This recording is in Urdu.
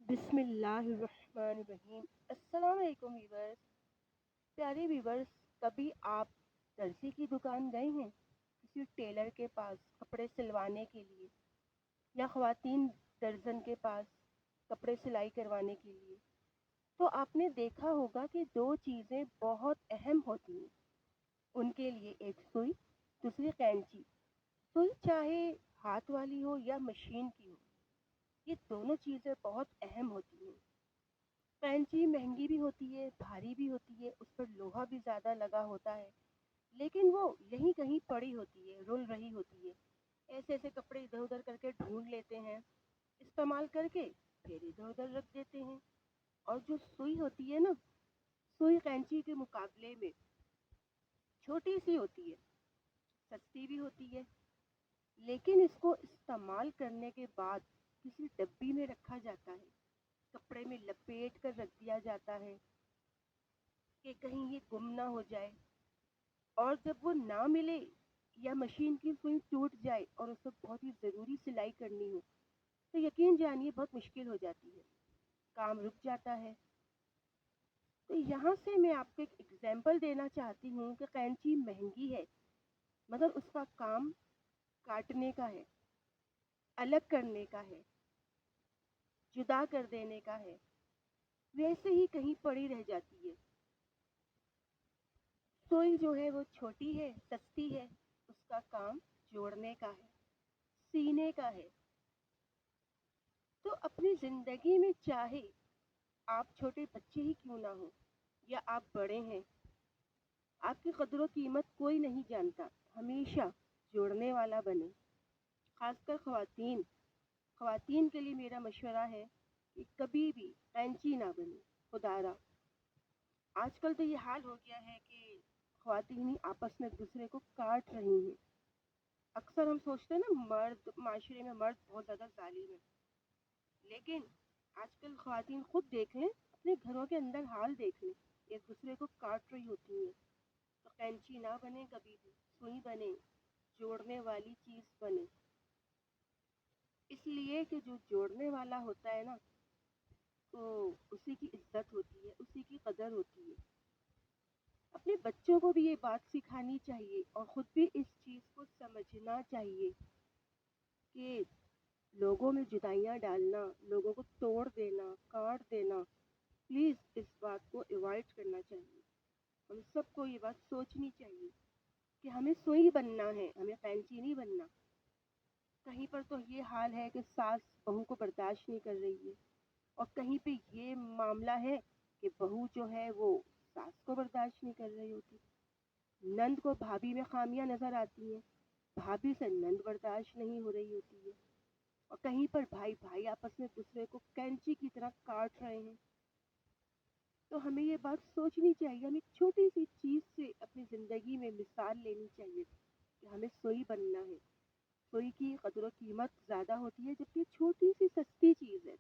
بسم اللہ الرحمن الرحیم۔ السلام علیکم ویورس، پیارے ویورس، کبھی آپ درزی کی دکان گئے ہیں؟ کسی ٹیلر کے پاس کپڑے سلوانے کے لیے، یا خواتین درزن کے پاس کپڑے سلائی کروانے کے لیے؟ تو آپ نے دیکھا ہوگا کہ دو چیزیں بہت اہم ہوتی ہیں ان کے لیے، ایک سوئی، دوسری قینچی۔ سوئی چاہے ہاتھ والی ہو یا مشین کی ہو، یہ دونوں چیزیں بہت اہم ہوتی ہیں۔ قینچی مہنگی بھی ہوتی ہے، بھاری بھی ہوتی ہے، اس پر لوہا بھی زیادہ لگا ہوتا ہے، لیکن وہ یہیں کہیں پڑی ہوتی ہے، رول رہی ہوتی ہے۔ ایسے ایسے کپڑے ادھر ادھر کر کے ڈھونڈ لیتے ہیں، استعمال کر کے پھر ادھر ادھر رکھ دیتے ہیں۔ اور جو سوئی ہوتی ہے نا، سوئی قینچی کے مقابلے میں چھوٹی سی ہوتی ہے، سستی بھی ہوتی ہے، لیکن اس کو استعمال کرنے کے بعد کسی ڈبی میں رکھا جاتا ہے، کپڑے میں لپیٹ کر رکھ دیا جاتا ہے کہ کہیں یہ گم نہ ہو جائے، اور جب وہ نہ ملے یا مشین کی سوئی ٹوٹ جائے اور اس کو بہت ہی ضروری سلائی کرنی ہو تو یقین جانیے بہت مشکل ہو جاتی ہے، کام رک جاتا ہے۔ تو یہاں سے میں آپ کو ایک ایگزامپل دینا چاہتی ہوں کہ قینچی مہنگی ہے، مگر اس کا کام کاٹنے کا ہے، الگ کرنے کا ہے، جدا کر دینے کا ہے، ویسے ہی کہیں پڑی رہ جاتی ہے۔ سوئی جو ہے وہ چھوٹی ہے، سستی ہے، اس کا کام جوڑنے کا ہے، سینے کا ہے۔ تو اپنی زندگی میں چاہے آپ چھوٹے بچے ہی کیوں نہ ہوں یا آپ بڑے ہیں، آپ کی قدر و قیمت کوئی نہیں جانتا، ہمیشہ جوڑنے والا بنے۔ خاص کر خواتین کے لیے میرا مشورہ ہے کہ کبھی بھی قینچی نہ بنے، خدارا۔ آج کل تو یہ حال ہو گیا ہے کہ خواتین ہی آپس میں ایک دوسرے کو کاٹ رہی ہیں۔ اکثر ہم سوچتے ہیں نا، معاشرے میں مرد بہت زیادہ ظالم ہے، لیکن آج کل خواتین خود دیکھ لیں، اپنے گھروں کے اندر حال دیکھ لیں، ایک دوسرے کو کاٹ رہی ہوتی ہیں۔ تو قینچی نہ بنے، کبھی بھی سوئی بنے، جوڑنے والی چیز بنے، اس لیے کہ جو جوڑنے والا ہوتا ہے نا، تو اسی کی عزت ہوتی ہے، اسی کی قدر ہوتی ہے۔ اپنے بچوں کو بھی یہ بات سکھانی چاہیے اور خود بھی اس چیز کو سمجھنا چاہیے کہ لوگوں میں جدائیاں ڈالنا، لوگوں کو توڑ دینا، کاٹ دینا، پلیز اس بات کو ایوائڈ کرنا چاہیے۔ ہم سب کو یہ بات سوچنی چاہیے کہ ہمیں سوئی بننا ہے، ہمیں قینچی نہیں بننا۔ کہیں پر تو یہ حال ہے کہ ساس بہو کو برداشت نہیں کر رہی ہے، اور کہیں پہ یہ معاملہ ہے کہ بہو جو ہے وہ ساس کو برداشت نہیں کر رہی ہوتی، نند کو بھابھی میں خامیاں نظر آتی ہیں، بھابھی سے نند برداشت نہیں ہو رہی ہوتی ہے، اور کہیں پر بھائی آپس میں دوسرے کو کینچی کی طرح کاٹ رہے ہیں۔ تو ہمیں یہ بات سوچنی چاہیے، ہمیں ایک چھوٹی سی چیز سے اپنی زندگی میں مثال لینی چاہیے کہ ہمیں سوئی بننا ہے۔ سوئی کی قدر و قیمت زیادہ ہوتی ہے، جبکہ چھوٹی سی سستی چیز ہے۔